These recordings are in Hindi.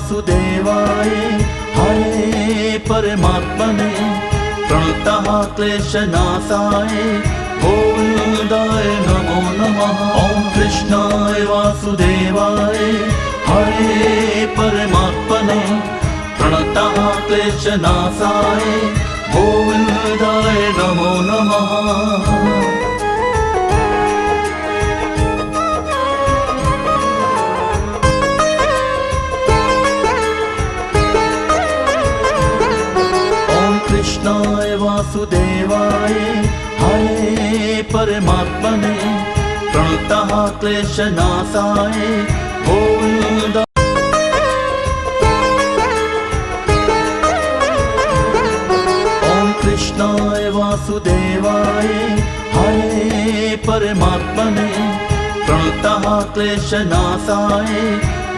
वासुदेवाय हरे परमात्मने प्रणतः क्लेशनाशाय गोविन्दाय नमो नमः। ॐ कृष्णाय वासुदेवाय हरे परमात्मने प्रणतः क्लेशनाशाय गोविन्दाय नमो नमः। कृष्णाय वासुदेवाय हरे परमात्मने प्रणतः क्लेशनाशाय गोविन्दाय। ॐ कृष्णाय वासुदेवाय हरे परमात्मने प्रणतः क्लेशनाशाय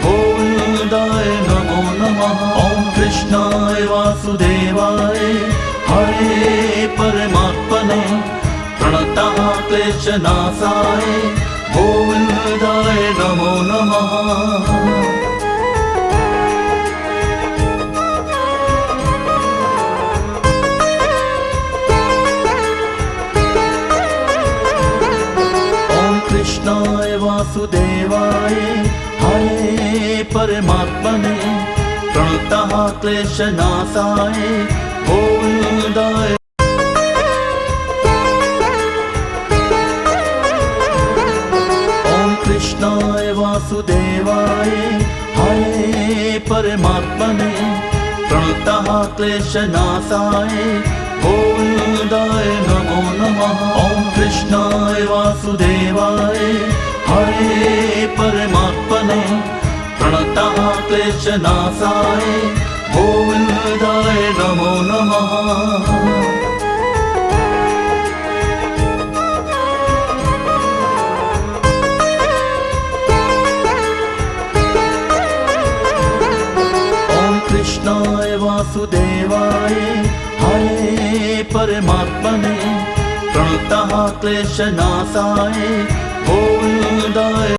गोविन्दाय नमो नमः। ॐ कृष्णाय वासुदेवाय हरे परमात्मने प्रणतः क्लेशनाशाय गोविन्दाय नमो नमः। कृष्णाय वासुदेवाय हरे परमात्मने प्रणतः क्लेशनाशाय गोविन्दाय। ॐ कृष्णाय वासुदेवाय हरे परमात्मने प्रणतः क्लेशनाशाय गोविन्दाय नमो नमः। ॐ कृष्णाय वासुदेवाय हरे परमात्मने प्रणतः क्लेशनाशाय गोविन्दाय नमो नमः। कृष्णाय वासुदेवाय हरे परमात्मने प्रणतः क्लेशनाशाय गोविन्दाय।